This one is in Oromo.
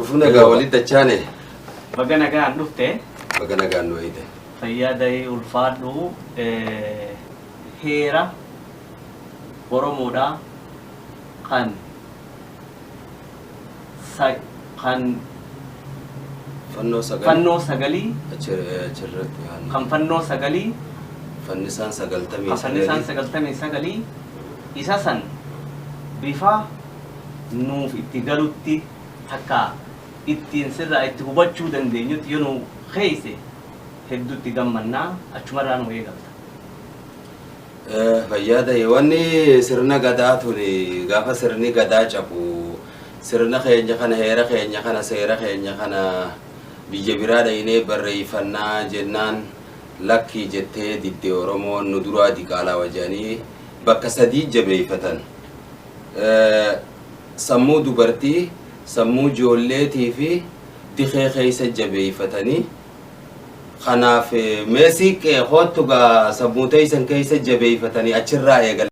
Rufuna gaa walitti dachaane. Baga nagaan dhufte. Baga nagaan nu eeyite. Fayyaada'ee ulfaadhu heera Oromoodhaa kan fannoo sagalii kan fannoo sagalii fannisaan 99 isa san bifa nuuf itti galutti takka ittiin sirraa itti hubachuu dandeenyutti yoo nu keeyse hedduutti gammannaa achumarraan wayii galta. Fayyaada'ee wanni sirna gadaa tuni gaafa sirni gadaa cabu sirna keenya kana heera keenya kana seera keenya kana biyya biraa dhaynee barreeffannaa jennaan lakkii jettee didde Oromoon nu duraa diqaalaa wajanii bakka sadii jabeeffatan. Sammuu dubartii, sammuu ijoolleetii fi dikee keessa jabeeffatanii kanaaf meesii hootugaa sammuu teessan keessa jabeeffatanii achirraa eegalan.